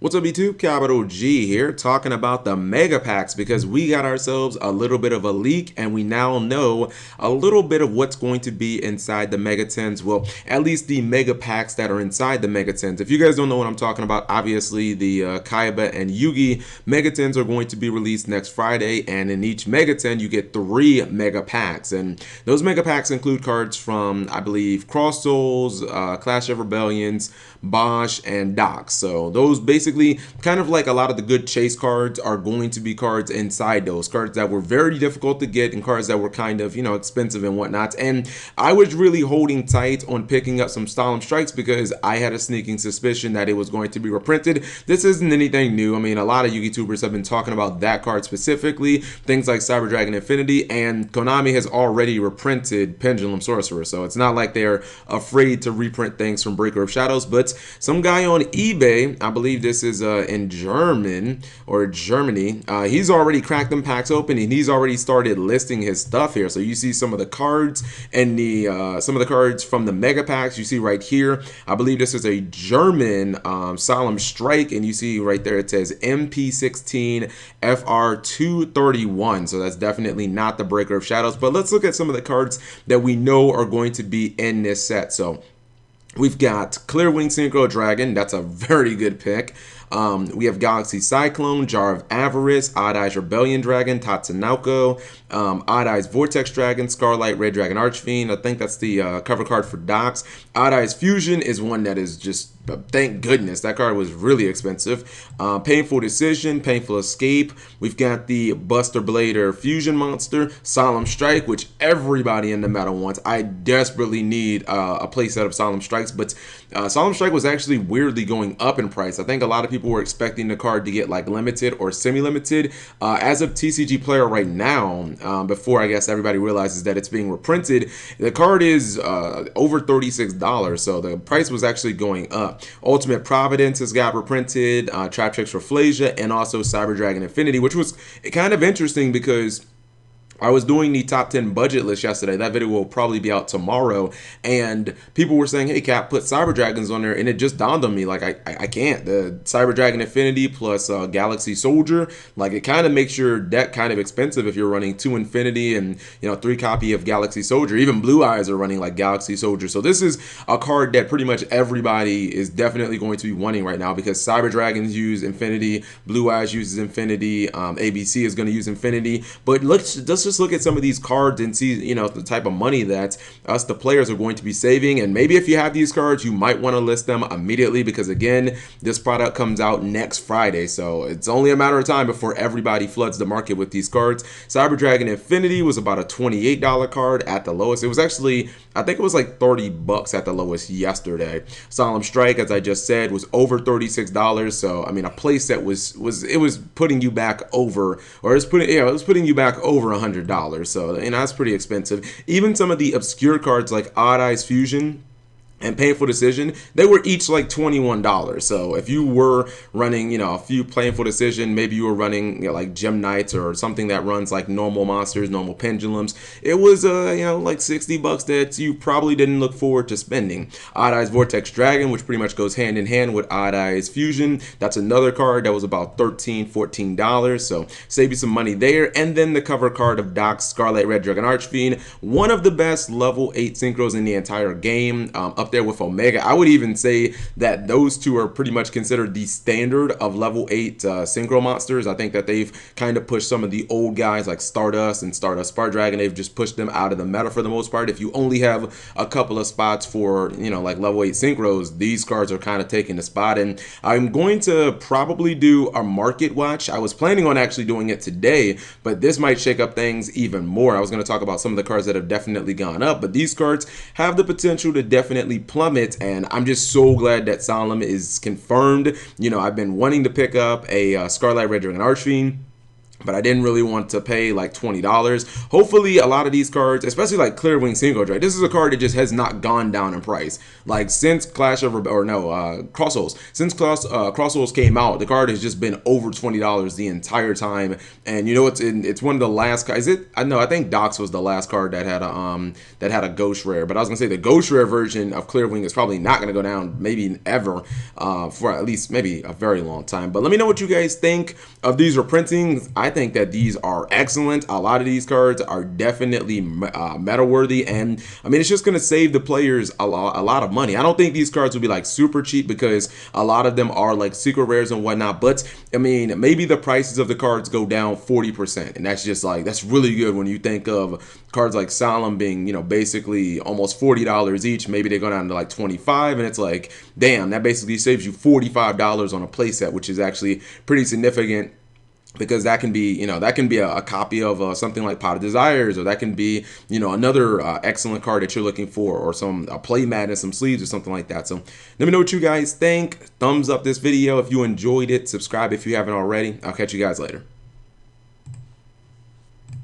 What's up, YouTube? Capital G here, talking about the mega packs because we got ourselves a little bit of a leak and we now know a little bit of what's going to be inside the mega tens. Well, at least the mega packs that are inside the mega tens. If you guys don't know what I'm talking about, obviously the Kaiba and Yugi mega tens are going to be released next Friday, and in each mega ten you get 3 mega packs, and those mega packs include cards from, I believe, Cross Souls, Clash of Rebellions, Bosch, and Docs. So those basically, kind of like a lot of the good chase cards, are going to be cards inside those cards that were very difficult to get and cards that were kind of, expensive and whatnot. And I was really holding tight on picking up some Solemn strikes because I had a sneaking suspicion that it was going to be reprinted. This isn't anything new. I mean, a lot of YouTubers have been talking about that card specifically, things like Cyber Dragon Infinity, and Konami has already reprinted Pendulum Sorcerer, so it's not like they're afraid to reprint things from Breaker of Shadows. But some guy on eBay, I believe this is in Germany, he's already cracked them packs open and he's already started listing his stuff here. So you see some of the cards and some of the cards from the mega packs you see right here. I believe this is a German Solemn strike, and you see right there it says MP16 FR231, so that's definitely not the Breaker of Shadows. But let's look at some of the cards that we know are going to be in this set. So we've got Clearwing Synchro Dragon. That's a very good pick. We have Galaxy Cyclone, Jar of Avarice, Odd Eyes Rebellion Dragon, Tatsunoko, Odd Eyes Vortex Dragon, Scarlight Red Dragon Archfiend. I think that's the cover card for Docs. Odd Eyes Fusion is one that is just, thank goodness, that card was really expensive. Painful Decision, Painful Escape. We've got the Buster Blader Fusion Monster, Solemn Strike, which everybody in the meta wants. I desperately need a playset of Solemn Strikes, but Solemn Strike was actually weirdly going up in price. I think a lot of people were expecting the card to get like limited or semi-limited. As of TCG Player right now, before I guess everybody realizes that it's being reprinted, the card is over $36, so the price was actually going up. Ultimate Providence has got reprinted, Trap Tricks Rafflesia, and also Cyber Dragon Infinity, which was kind of interesting because I was doing the top 10 budget list yesterday. That video will probably be out tomorrow, and people were saying, hey Cap, put Cyber Dragons on there, and it just dawned on me, like I can't. The Cyber Dragon Infinity plus Galaxy Soldier, like it kind of makes your deck kind of expensive if you're running 2 Infinity and 3 copy of Galaxy Soldier. Even Blue Eyes are running like Galaxy Soldier. So this is a card that pretty much everybody is definitely going to be wanting right now because Cyber Dragons use Infinity, Blue Eyes uses Infinity, ABC is going to use Infinity. But let's just look at some of these cards and see, the type of money that us, the players, are going to be saving. And maybe if you have these cards, you might want to list them immediately because, again, this product comes out next Friday. So it's only a matter of time before everybody floods the market with these cards. Cyber Dragon Infinity was about a $28 card at the lowest. It was actually, I think it was like $30 at the lowest yesterday. Solemn Strike, as I just said, was over $36. So, I mean, a playset was putting you back over, or it was putting you back over $100. So, that's pretty expensive. Even some of the obscure cards like Odd Eyes Fusion and Painful Decision, they were each like $21. So if you were running, a few Painful Decision, maybe you were running, like Gem Knights or something that runs like normal monsters, normal pendulums, it was, like $60 that you probably didn't look forward to spending. Odd Eyes Vortex Dragon, which pretty much goes hand in hand with Odd Eyes Fusion. That's another card that was about $13, $14. So save you some money there. And then the cover card of Doc's Scarlight Red Dragon Archfiend, one of the best level 8 synchros in the entire game, up there with Omega. I would even say that those two are pretty much considered the standard of level 8 synchro monsters. I think that they've kind of pushed some of the old guys like Stardust and Stardust Spark Dragon. They've just pushed them out of the meta for the most part. If you only have a couple of spots for, like level 8 synchros, these cards are kind of taking the spot. And I'm going to probably do a market watch. I was planning on actually doing it today, but this might shake up things even more. I was going to talk about some of the cards that have definitely gone up, but these cards have the potential to definitely plummet, and I'm just so glad that Solemn is confirmed. I've been wanting to pick up a Scarlight Red Dragon Archfiend. but I didn't really want to pay like $20. Hopefully, a lot of these cards, especially like Clear Wing Synchro Drag, this is a card that just has not gone down in price. Like since Crossholes, since Crossholes came out, the card has just been over $20 the entire time. And you know, it's one of the last. Is it? I know. I think Docs was the last card that had a Ghost Rare. But I was gonna say the Ghost Rare version of Clear Wing is probably not gonna go down, maybe ever, for at least maybe a very long time. But let me know what you guys think of these reprintings. I think that these are excellent. A lot of these cards are definitely meta worthy, and I mean, it's just gonna save the players a lot of money. I don't think these cards will be like super cheap because a lot of them are like secret rares and whatnot, but I mean, maybe the prices of the cards go down 40%, and that's just like, that's really good when you think of cards like Solemn being, you know, basically almost $40 each. Maybe they go down to like 25, and it's like, damn, that basically saves you $45 on a playset, which is actually pretty significant. Because that can be, you know, that can be a copy of something like Pot of Desires, or that can be, you know, another excellent card that you're looking for, or some play mat and some sleeves or something like that. So let me know what you guys think. Thumbs up this video if you enjoyed it. Subscribe if you haven't already. I'll catch you guys later.